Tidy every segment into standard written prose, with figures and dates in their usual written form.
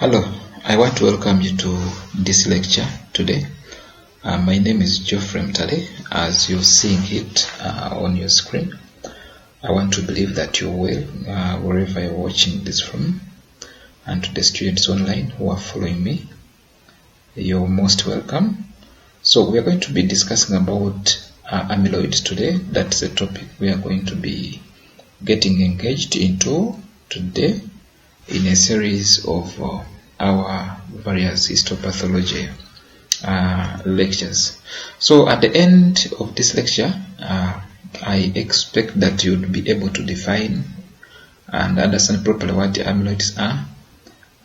Hello, I want to welcome you to this lecture today. My name is Geoffrey Mtale, as you're seeing it on your screen. I want to believe that you're well wherever you're watching this from, and to the students online who are following me, you're most welcome. So we are going to be discussing about amyloids today. That's the topic we are going to be getting engaged into today in a series of our various histopathology lectures. So at the end of this lecture, I expect that you would be able to define and understand properly what the amyloids are,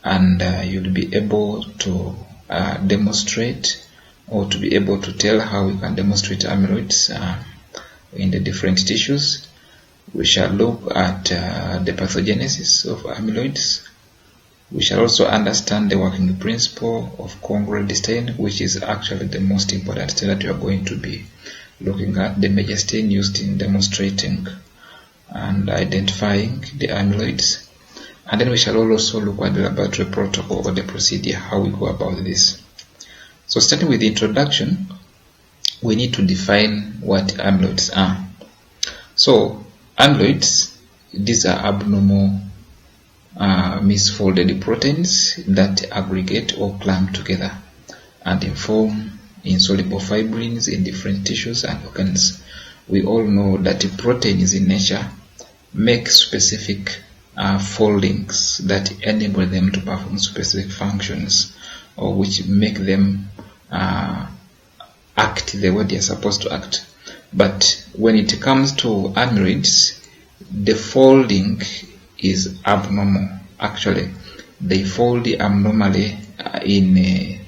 and you'll be able to demonstrate, or to be able to tell how we can demonstrate amyloids in the different tissues. We shall look at the pathogenesis of amyloids. We shall also understand the working principle of congruent stain, which is actually the most important stain that we are going to be looking at, the major stain used in demonstrating and identifying the amyloids. And then we shall also look at the laboratory protocol, or the procedure, how we go about this. So starting with the introduction, we need to define what amyloids are. So amyloids, these are abnormal misfolded proteins that aggregate or clump together and form insoluble fibrins in different tissues and organs. We all know that the proteins in nature make specific foldings that enable them to perform specific functions, or which make them act the way they are supposed to act. But when it comes to amyloids, the folding is abnormal. Actually, they fold abnormally in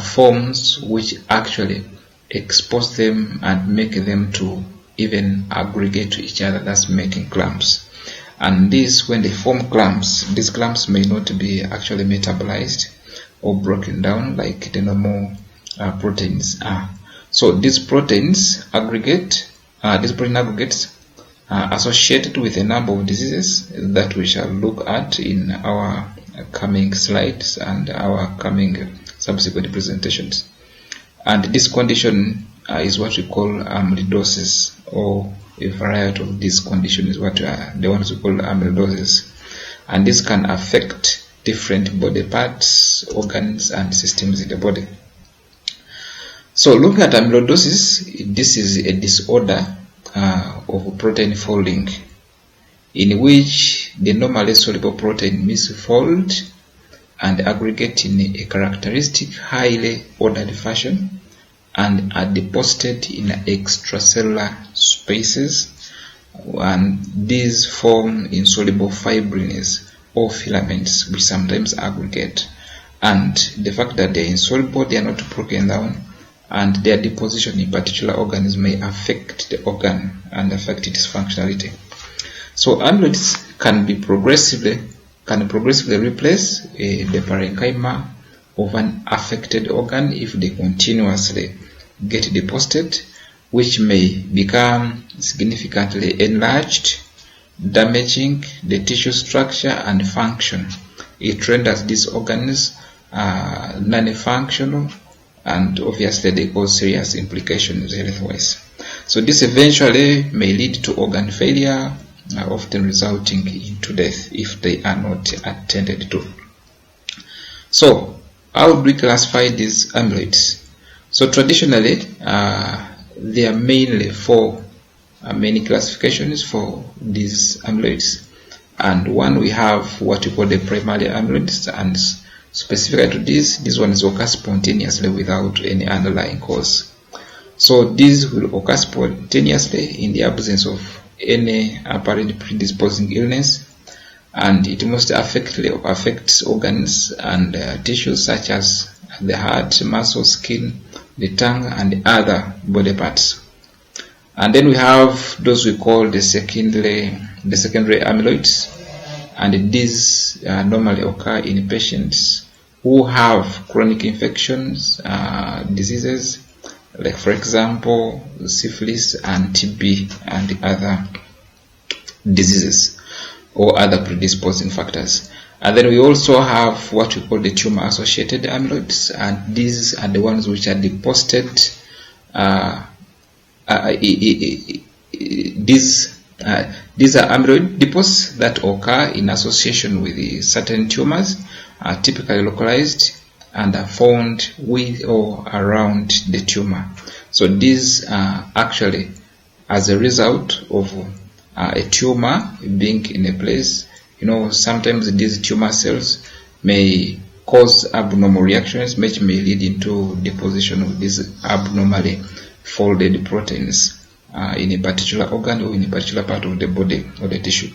forms which actually expose them and make them to even aggregate to each other, thus making clumps. And this, when they form clumps, these clumps may not be actually metabolized or broken down like the normal proteins are. So these proteins aggregate, these protein aggregates associated with a number of diseases that we shall look at in our coming slides and our coming subsequent presentations. And this condition is what we call amyloidosis, or a variety of this condition is what the ones we call amyloidosis. And this can affect different body parts, organs, and systems in the body. So looking at amyloidosis, this is a disorder of protein folding, in which the normally soluble protein misfold and aggregate in a characteristic highly ordered fashion and are deposited in extracellular spaces, and these form insoluble fibrins or filaments which sometimes aggregate. And the fact that they are insoluble, they are not broken down, and their deposition in particular organs may affect the organ and affect its functionality. So amyloids can progressively replace the parenchyma of an affected organ if they continuously get deposited, which may become significantly enlarged, damaging the tissue structure and function. It renders these organs non-functional, and obviously they cause serious implications health-wise. So this eventually may lead to organ failure, often resulting into death if they are not attended to. So how would we classify these amyloids? So traditionally, there are mainly four many classifications for these amyloids. And one, we have what we call the primary amyloids, and specifically to these ones occur spontaneously without any underlying cause. So these will occur spontaneously in the absence of any apparent predisposing illness, and it mostly affects organs and tissues such as the heart, muscle, skin, the tongue, and other body parts. And then we have those we call the secondary amyloids, and these normally occur in patients who have chronic infections, diseases, like for example syphilis and TB and other diseases or other predisposing factors. And then we also have what we call the tumor-associated amyloids, and these are the ones which are deposited. These are amyloid deposits that occur in association with certain tumors, typically localized, and are found with or around the tumor. So these are actually as a result of a tumor being in a place. Sometimes these tumor cells may cause abnormal reactions, which may lead into deposition of these abnormally folded proteins in a particular organ or in a particular part of the body or the tissue.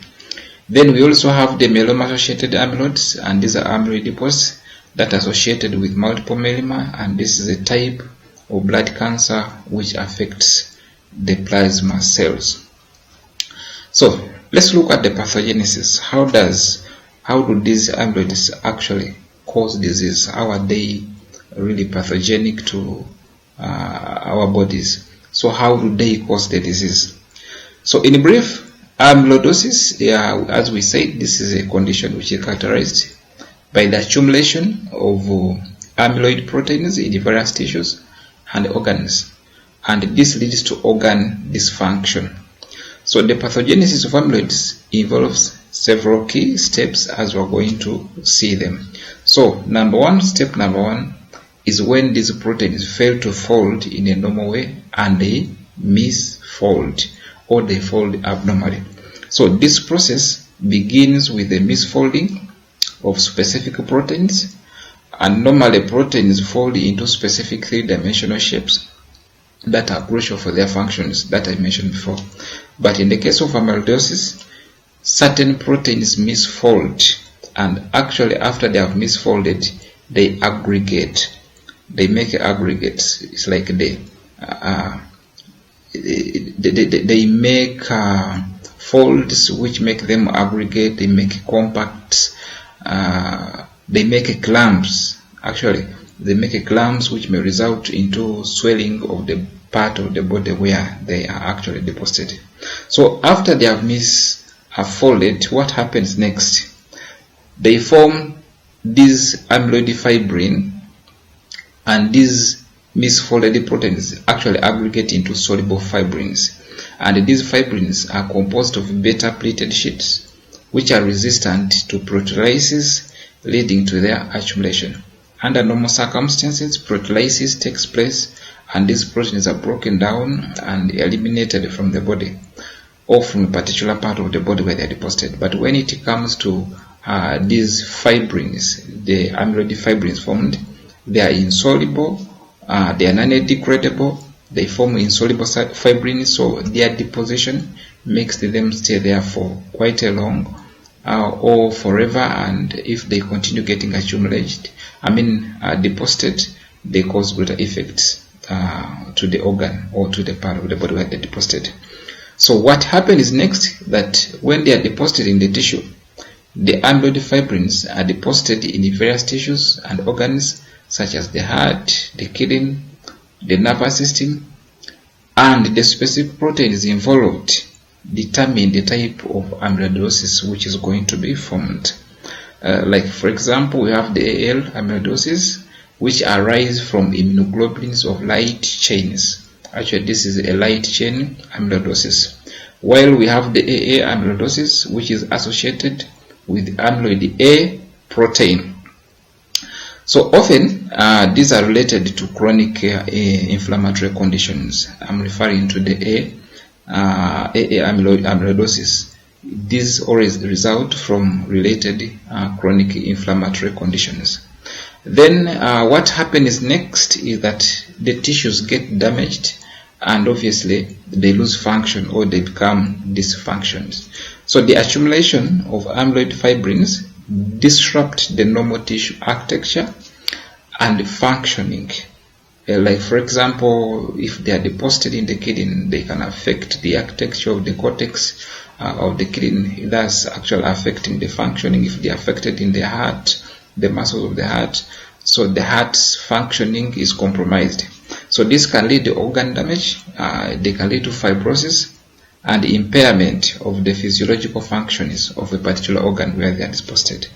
Then we also have the myeloma-associated amyloids, and these are amyloid deposits that are associated with multiple myeloma, and this is a type of blood cancer which affects the plasma cells. So let's look at the pathogenesis. How do these amyloids actually cause disease? How are they really pathogenic to our bodies? So how do they cause the disease? So in brief, amyloidosis, as we said, this is a condition which is characterized by the accumulation of amyloid proteins in various tissues and organs, and this leads to organ dysfunction. So the pathogenesis of amyloids involves several key steps, as we're going to see them. So step number one is when these proteins fail to fold in a normal way and they misfold, or they fold abnormally. So this process begins with the misfolding of specific proteins, and normally proteins fold into specific three-dimensional shapes that are crucial for their functions that I mentioned before. But in the case of amyloidosis, certain proteins misfold, and actually after they have misfolded, they aggregate. They make aggregates. It's like they make folds which make them aggregate. They make compacts. They make clumps. Actually, they make clumps which may result into swelling of the part of the body where they are actually deposited. So after they have folded, what happens next? They form these amyloid fibrin, and these misfolded proteins actually aggregate into soluble fibrins. And these fibrins are composed of beta-pleated sheets which are resistant to proteolysis, leading to their accumulation. Under normal circumstances, proteolysis takes place and these proteins are broken down and eliminated from the body, or from a particular part of the body where they are deposited. But when it comes to these fibrins, the amyloid fibrins formed, they are insoluble, they are non-degradable, they form insoluble fibrins, so their deposition makes them stay there for quite a long or forever, and if they continue getting accumulated, deposited, they cause greater effects to the organ or to the part of the body where they're deposited. So what happens next, that when they are deposited in the tissue, the amyloid fibrins are deposited in various tissues and organs such as the heart, the kidney, the nervous system, and the specific proteins involved determine the type of amyloidosis which is going to be formed. Like for example, we have the AL amyloidosis, which arise from immunoglobulins of light chains. Actually, this is a light chain amyloidosis. While we have the AA amyloidosis, which is associated with amyloid A protein. So often these are related to chronic inflammatory conditions. I'm referring to the AA amyloidosis. These always result from related chronic inflammatory conditions. Then what happens next is that the tissues get damaged, and obviously they lose function or they become dysfunctions. So the accumulation of amyloid fibrins disrupt the normal tissue architecture and functioning. Like for example, if they are deposited in the kidney, they can affect the architecture of the cortex of the kidney, thus actually affecting the functioning. If they are affected in the heart, the muscles of the heart, so the heart's functioning is compromised. So this can lead to organ damage, they can lead to fibrosis and impairment of the physiological functions of a particular organ where they are deposited.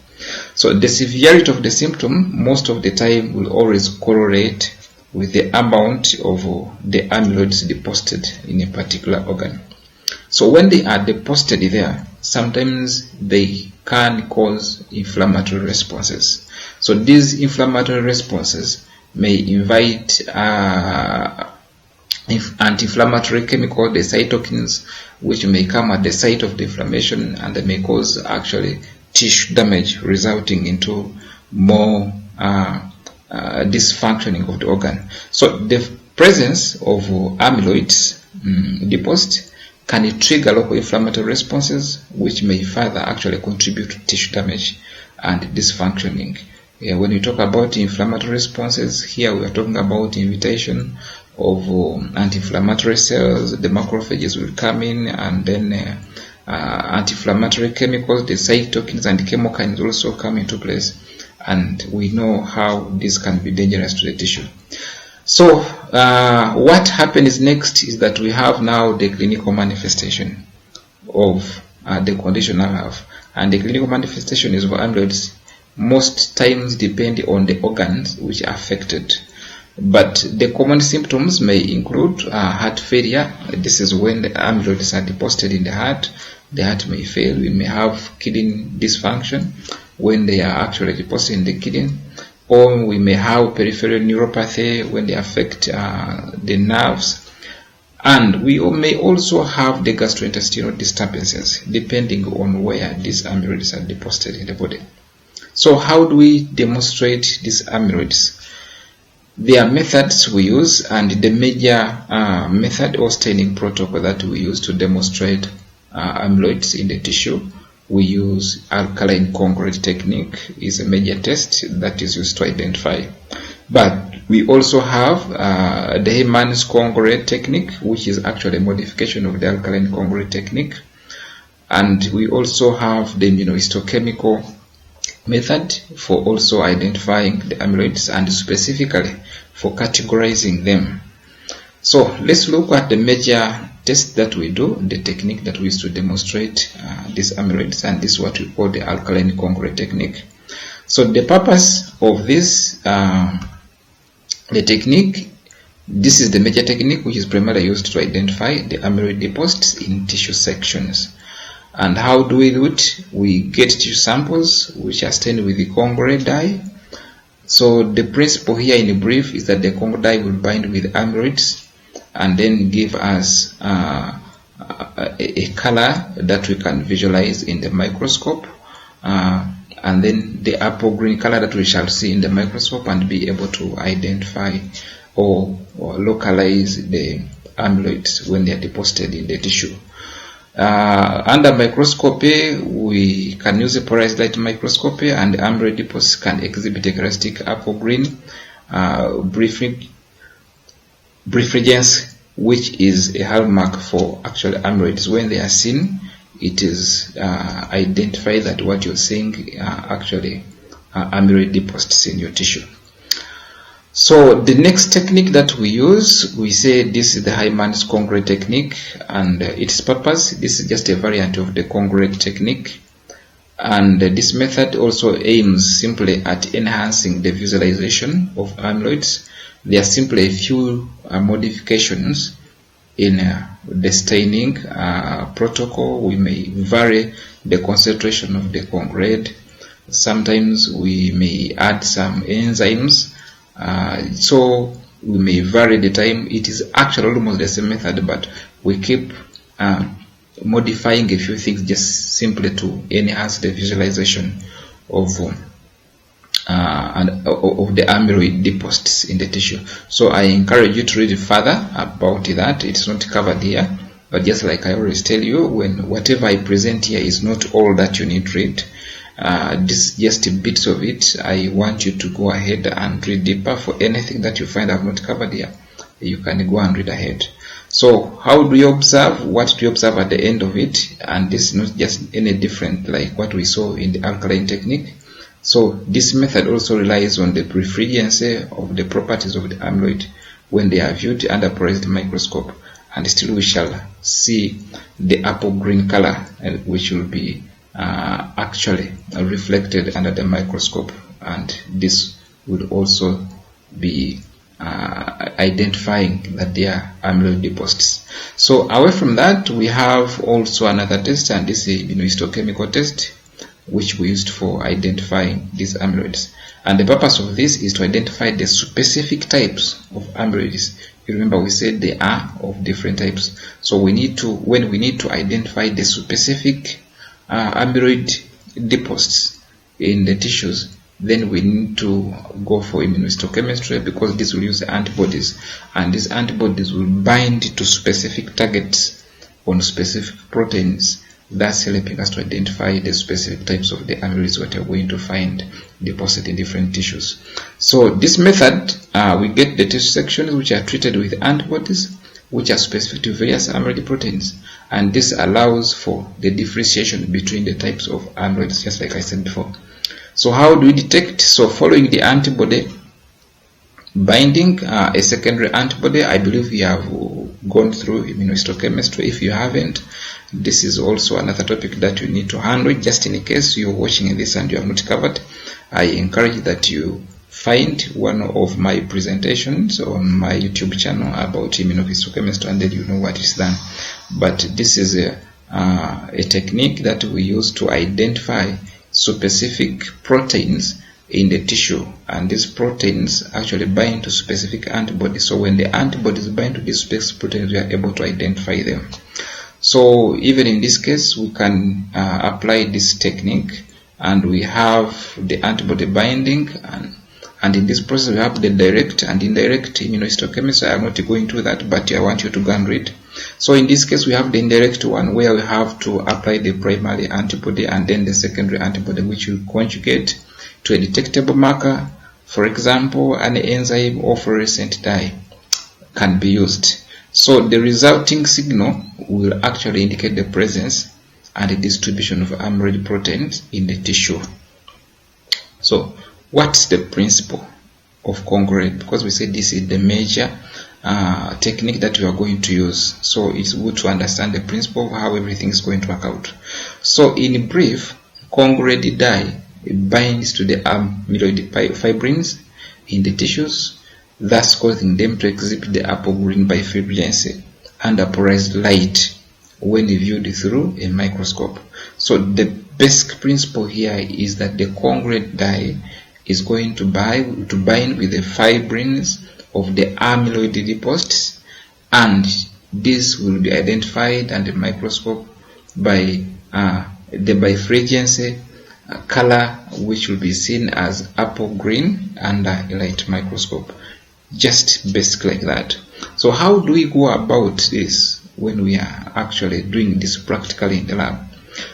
So the severity of the symptom most of the time will always correlate with the amount of the amyloids deposited in a particular organ. So when they are deposited there, sometimes they can cause inflammatory responses. So these inflammatory responses may invite anti-inflammatory chemical, the cytokines, which may come at the site of the inflammation, and they may cause actually tissue damage, resulting into more dysfunctioning of the organ. So the presence of amyloids deposit can trigger local inflammatory responses, which may further actually contribute to tissue damage and dysfunctioning. When we talk about inflammatory responses, here we are talking about invitation of anti-inflammatory cells. The macrophages will come in, and then anti-inflammatory chemicals, the cytokines and chemokines also come into place, and we know how this can be dangerous to the tissue. So what happens next is that we have now the clinical manifestation of the condition I have, and the clinical manifestation is for amyloids most times depend on the organs which are affected. But the common symptoms may include heart failure. This is when the amyloids are deposited in the heart may fail. We may have kidney dysfunction when they are actually deposited in the kidney, or we may have peripheral neuropathy when they affect the nerves, and we may also have the gastrointestinal disturbances depending on where these amyloids are deposited in the body. So how do we demonstrate these amyloids? There are methods we use, and the major method or staining protocol that we use to demonstrate amyloids in the tissue, we use alkaline congruent technique. Is a major test that is used to identify. But we also have the Heyman's congruent technique, which is actually a modification of the alkaline congruent technique, and we also have the immunohistochemical method for also identifying the amyloids and specifically for categorizing them. So let's look at the major test that we do, the technique that we use to demonstrate these amyloids, and this is what we call the alkaline congruent technique. So the purpose of this, the technique, this is the major technique which is primarily used to identify the amyloid deposits in tissue sections. And how do we do it? We get tissue samples which are stained with the congruent dye. So the principle here in brief is that the congruent dye will bind with amyloids and then give us a color that we can visualize in the microscope, and then the apple green color that we shall see in the microscope and be able to identify or localize the amyloids when they are deposited in the tissue. Under microscopy, we can use a polarized light microscopy, and the amyloid deposits can exhibit a characteristic apple green birefringence, which is a hallmark for actual amyloids. When they are seen, it is identified that what you're seeing actually amyloid deposits in your tissue. So the next technique that we use, we say this is the Heyman's congruent technique, and its purpose, this is just a variant of the congruent technique, and this method also aims simply at enhancing the visualization of amyloids. There are simply a few modifications in the staining protocol. We may vary the concentration of the congruent. Sometimes we may add some enzymes. So we may vary the time. It is actually almost the same method, but we keep modifying a few things just simply to enhance the visualization of the amyloid deposits in the tissue. So I encourage you to read further about that. It's not covered here, but just like I always tell you, when whatever I present here is not all that you need to read. This is just bits of it. I want you to go ahead and read deeper. For anything that you find I've not covered here, you can go and read ahead. So how do you observe? What do you observe at the end of it? And this is not just any different like what we saw in the alkaline technique. So this method also relies on the birefringence of the properties of the amyloid when they are viewed under polarized microscope, and still we shall see the apple green color, which will be actually reflected under the microscope, and this will also be identifying that they are amyloid deposits. So away from that, we have also another test, and this is immunohistochemical test, which we used for identifying these amyloids. And the purpose of this is to identify the specific types of amyloids. You remember we said they are of different types. So when we need to identify the specific amyloid deposits in the tissues, then we need to go for immunohistochemistry, because this will use antibodies, and these antibodies will bind to specific targets on specific proteins, thus helping us to identify the specific types of the amyloids that are going to find deposited in different tissues. So this method, we get the tissue sections which are treated with antibodies which are specific to various amyloid proteins, and this allows for the differentiation between the types of amyloids, just like I said before. So how do we detect? So following the antibody binding, a secondary antibody, I believe we have gone through immunohistochemistry. If you haven't, this is also another topic that you need to handle. Just in case you're watching this and you have not covered, I encourage that you find one of my presentations on my YouTube channel about immunohistochemistry, and then you know what is done. But this is a technique that we use to identify specific proteins in the tissue, and these proteins actually bind to specific antibodies. So when the antibodies bind to these specific proteins, we are able to identify them. So even in this case, we can apply this technique, and we have the antibody binding, and in this process we have the direct and indirect immunohistochemistry. I am not going to that, but I want you to go and read. So in this case, we have the indirect one, where we have to apply the primary antibody and then the secondary antibody, which will conjugate to a detectable marker. For example, an enzyme or fluorescent dye can be used. So the resulting signal will actually indicate the presence and the distribution of amyloid proteins in the tissue. So what's the principle of congruent? Because we said this is the major technique that we are going to use, so it's good to understand the principle of how everything is going to work out. So in brief, congruent dye binds to the amyloid fibrins in the tissues, thus causing them to exhibit the apple green bifibrillency under polarized light when viewed through a microscope. So the basic principle here is that the congruent dye is going to bind with the fibrins of the amyloid deposits, and this will be identified under the microscope by the bifibrillency color, which will be seen as apple green under a light microscope. Just basic like that. So how do we go about this when we are actually doing this practically in the lab?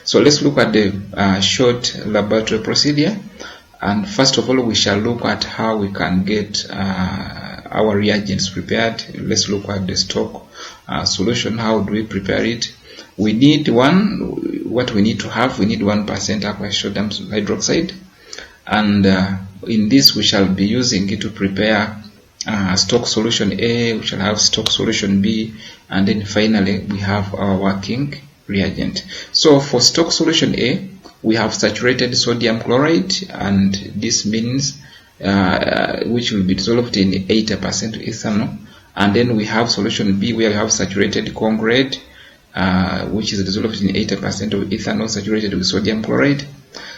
So let's look at the short laboratory procedure. And first of all, we shall look at how we can get our reagents prepared. Let's look at the stock solution. How do we prepare it? We need what we need to have. We need 1% aqueous sodium hydroxide, and in this we shall be using it to prepare stock solution A. We shall have stock solution B, and then finally we have our working reagent. So for stock solution A, we have saturated sodium chloride, and this means which will be dissolved in 80% ethanol. And then we have solution B, where we have saturated congruent, which is dissolved in 80% of ethanol saturated with sodium chloride.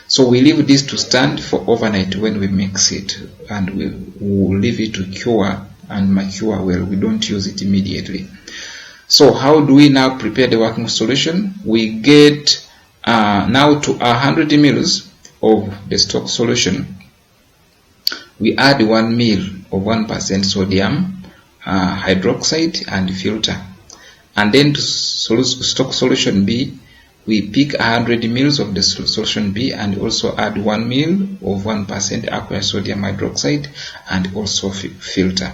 So we leave this to stand for overnight when we mix it, and we will leave it to cure and mature well. We don't use it immediately. So how do we now prepare the working solution? We get now to 100 ml of the stock solution, we add 1 ml of 1% sodium hydroxide and filter. And then to stock solution B, we pick 100 ml of the solution B and also add 1 ml of 1% aqueous sodium hydroxide and also filter.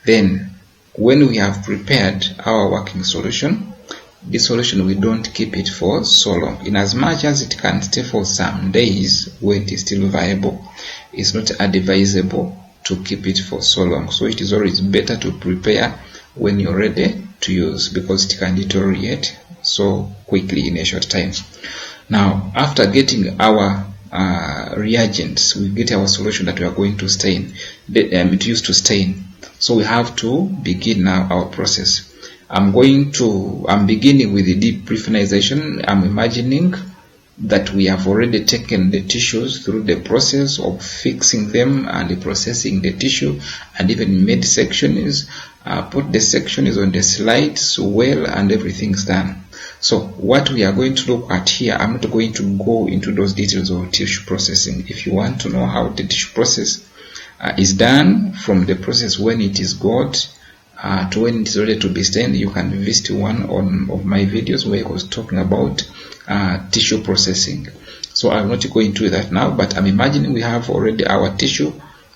Then when we have prepared our working solution, this solution, we don't keep it for so long. In as much as it can stay for some days when it is still viable, it's not advisable to keep it for so long. So it is always better to prepare when you're ready to use, because it can deteriorate so quickly in a short time. Now, after getting our reagents, we get our solution that we are going to stain, to use to stain. So we have to begin now our process. I'm beginning with the deep pre-finalization. I'm imagining that we have already taken the tissues through the process of fixing them and processing the tissue, and even made sections, put the sections on the slides well, and everything's done. So what we are going to look at here, I'm not going to go into those details of tissue processing. If you want to know how the tissue process is done, from the process when it is got to when it is ready to be stained, you can visit one of my videos where I was talking about tissue processing. So I'm not going into that now, but I'm imagining we have already our tissue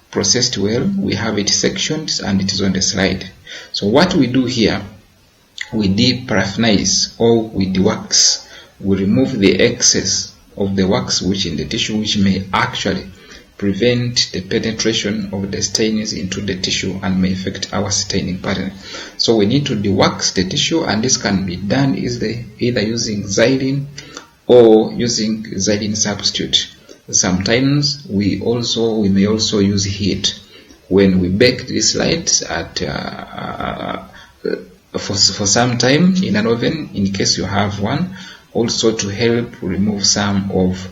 processed well, we have it sectioned, and it is on the slide. So what we do here, we deparaffinise, or we dewax. We remove the excess of the wax which in the tissue, which may actually prevent the penetration of the stains into the tissue and may affect our staining pattern. So we need to dewax the tissue, and this can be done either using xylene or using xylene substitute. Sometimes we may also use heat when we bake these slides at for some time in an oven, in case you have one, also to help remove some of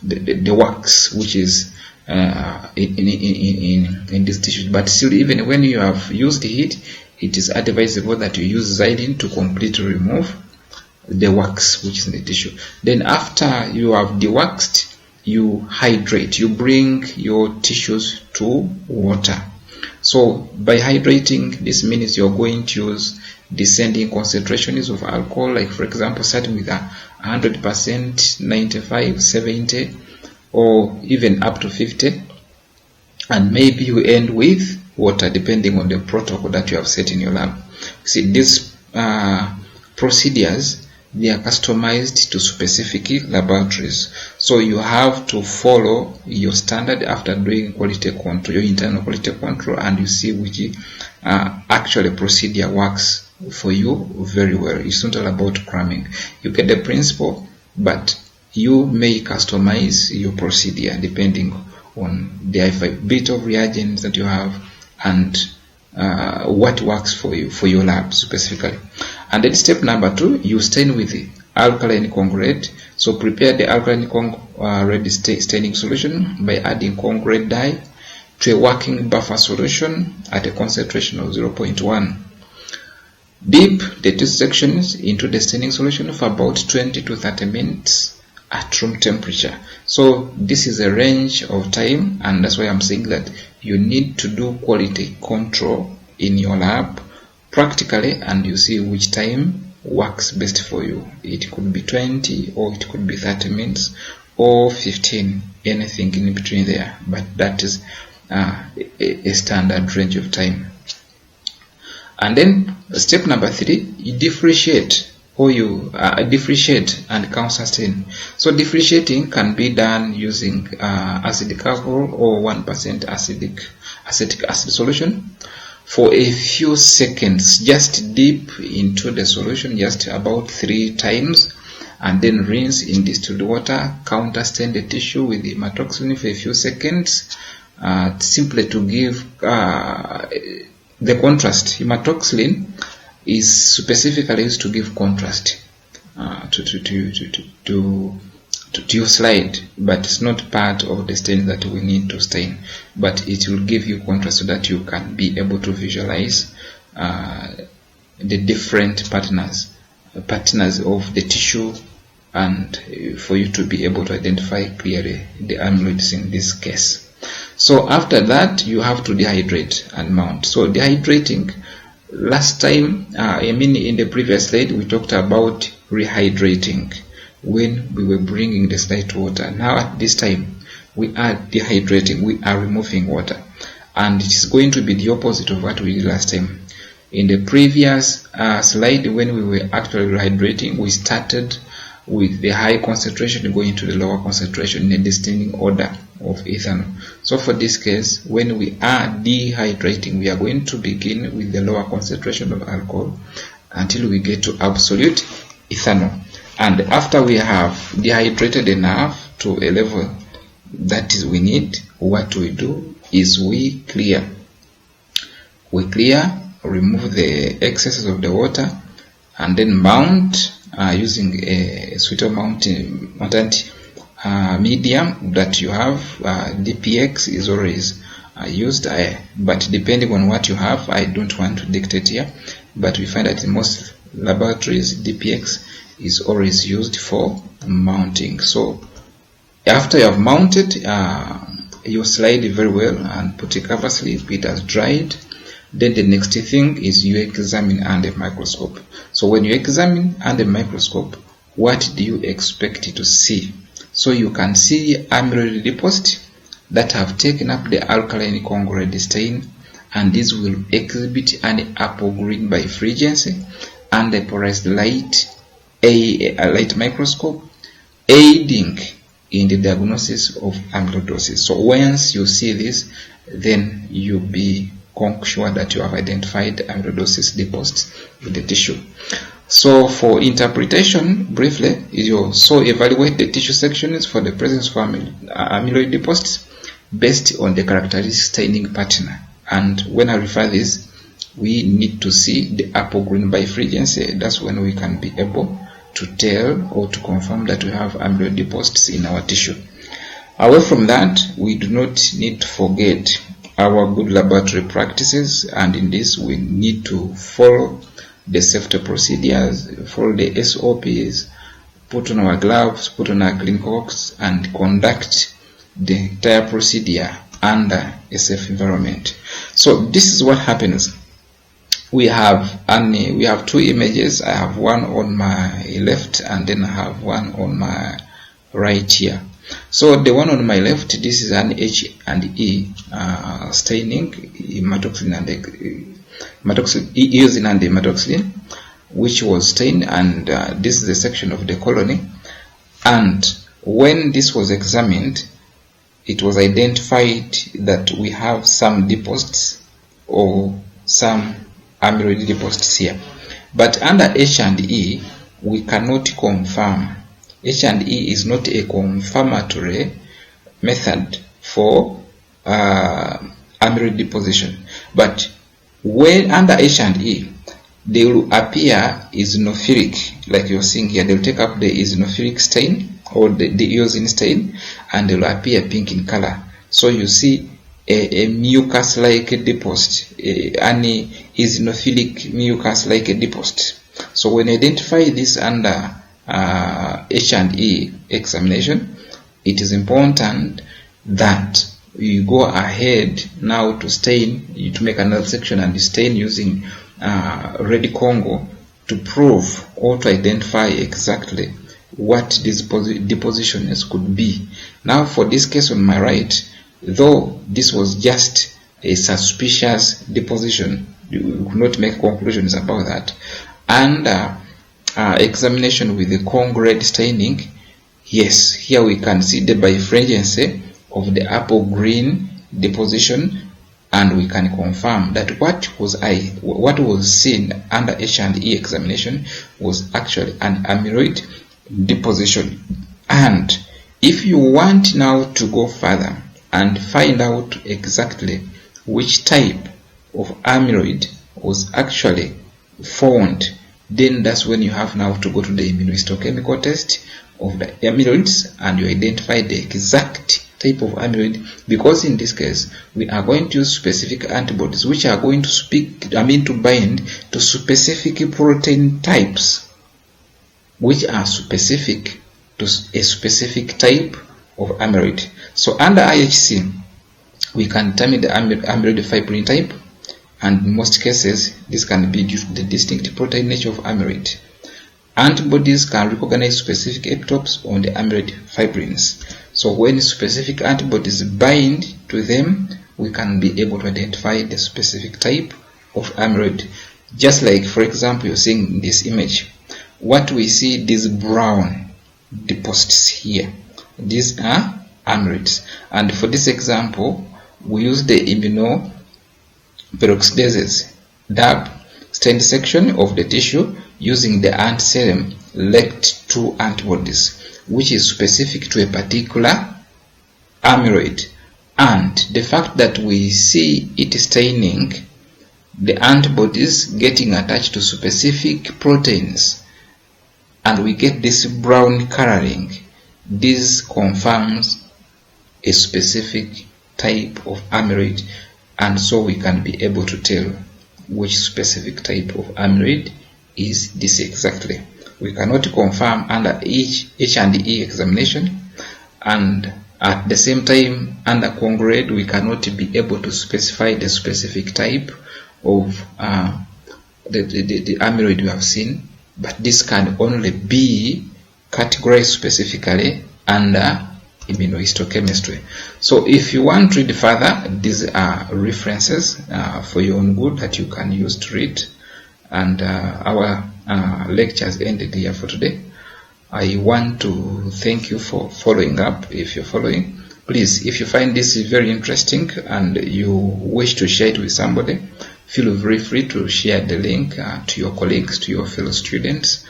the wax which is in this tissue. But still, even when you have used heat, it is advisable that you use xylene to completely remove the wax which is in the tissue. Then after you have dewaxed, you hydrate. You bring your tissues to water. So by hydrating, this means you're going to use descending concentrations of alcohol, like for example starting with 100%, 95, 70, or even up to 50, and maybe you end with water depending on the protocol that you have set in your lab. See, these procedures, they are customized to specific laboratories, so you have to follow your standard after doing quality control, your internal quality control, and you see which actually procedure works for you very well. It's not all about cramming. You get the principle, but you may customize your procedure depending on the bit of reagents that you have and what works for you, for your lab specifically. And then step number 2, you stain with the alkaline congruent. So prepare the alkaline red staining solution by adding congruent dye to a working buffer solution at a concentration of 0.1. Dip the two sections into the staining solution for about 20 to 30 minutes at room temperature. So this is a range of time, and that's why I'm saying that you need to do quality control in your lab practically, and you see which time works best for you. It could be 20, or it could be 30 minutes, or 15, anything in between there, but that is a standard range of time. And then step number 3, you differentiate, or you differentiate and counter stain. So differentiating can be done using acidic alcohol or 1% acetic acid solution. For a few seconds, just dip into the solution just about 3 times, and then rinse in distilled water. Counter stain the tissue with the hematoxylin for a few seconds, simply to give the contrast. Hematoxylin is specifically used to give contrast to your slide, but it's not part of the stain that we need to stain, but it will give you contrast so that you can be able to visualize the different patterns of the tissue, and for you to be able to identify clearly the amyloids in this case. So after that, you have to dehydrate and mount. So dehydrating, last time, in the previous slide, we talked about rehydrating when we were bringing the slide to water. Now at this time, we are dehydrating, we are removing water, and it is going to be the opposite of what we did last time. In the previous slide, when we were actually rehydrating, we started with the high concentration going to the lower concentration in a descending order of ethanol. So for this case, when we are dehydrating, we are going to begin with the lower concentration of alcohol until we get to absolute ethanol. And after we have dehydrated enough to a level that is we need, what we do is we clear, remove the excesses of the water, and then mount using a suitable mount medium that you have. DPX is always used, but depending on what you have, I don't want to dictate here, but we find that in most laboratories DPX is always used for mounting. So after you have mounted, you slide it very well and put a cover slip. It has dried. Then the next thing is you examine under a microscope. So when you examine under a microscope, what do you expect to see? So you can see amyloid deposits that have taken up the alkaline Congo stain, and this will exhibit an apple green birefringence under polarized light, a light microscope, aiding in the diagnosis of amyloidosis. So once you see this, then you'll be sure that you have identified amyloidosis deposits in the tissue. So for interpretation, briefly, you also evaluate the tissue sections for the presence of amyloid deposits based on the characteristic staining pattern. And when I refer this, we need to see the apple green birefringence. That's when we can be able to tell or to confirm that we have amyloid deposits in our tissue. Away from that, we do not need to forget our good laboratory practices, and in this we need to follow the safety procedures, follow the SOPs, put on our gloves, put on our clean coats, and conduct the entire procedure under a safe environment. So this is what happens. We have two images. I have one on my left and then I have one on my right here. So the one on my left, this is an H&E staining, hematoxylin and eosin and hematoxylin, which was stained, and this is the section of the colony. And when this was examined, it was identified that we have some deposits or some amyloid deposits here. But under H&E, we cannot confirm. H&E is not a confirmatory method for amyloid deposition. But when under H&E, they will appear eosinophilic, like you're seeing here. They'll take up the eosinophilic stain or the eosin stain, and they'll appear pink in color. So you see a mucus-like deposit, an eosinophilic mucus-like deposit. So when you identify this under H&E examination, it is important that you go ahead now to stain, to make another section and stain using red Congo to prove or to identify exactly what this depositions could be. Now for this case on my right, though this was just a suspicious deposition, you could not make conclusions about that, and examination with the Congo red staining, yes, here we can see the birefringence of the apple green deposition, and we can confirm that what was seen under H&E examination was actually an amyloid deposition. And if you want now to go further and find out exactly which type of amyloid was actually found, then that's when you have now to go to the immunohistochemical test of the amyloids, and you identify the exact type of amyloid, because in this case we are going to use specific antibodies which are going to bind to specific protein types which are specific to a specific type of amyloid. So under IHC we can determine the amyloid fibrin type, and in most cases this can be due to the distinct protein nature of amyloid. Antibodies can recognize specific epitopes on the amyloid fibrins. So when specific antibodies bind to them, we can be able to identify the specific type of amyloid. Just like, for example, you're seeing in this image, what we see, these brown deposits here, these are amyloids. And for this example, we use the immunoperoxidases DAB stained section of the tissue using the anti-serum LECT2 antibodies, which is specific to a particular amyloid. And the fact that we see it staining, the antibodies getting attached to specific proteins, and we get this brown coloring, this confirms a specific type of amyloid, and so we can be able to tell which specific type of amyloid is this exactly. We cannot confirm under each H&E examination, and at the same time under congruent we cannot be able to specify the specific type of the amyloid we have seen, but this can only be categorized specifically under immunohistochemistry. So if you want to read further, these are references for your own good that you can use to read. And our lectures ended here for today. I want to thank you for following up. If you're following, please, if you find this very interesting and you wish to share it with somebody, feel very free to share the link to your colleagues, to your fellow students.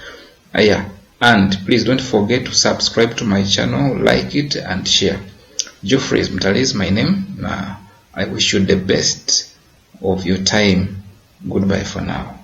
And please don't forget to subscribe to my channel, like it and share. Geoffrey Mtale is my name. I wish you the best of your time. Goodbye for now.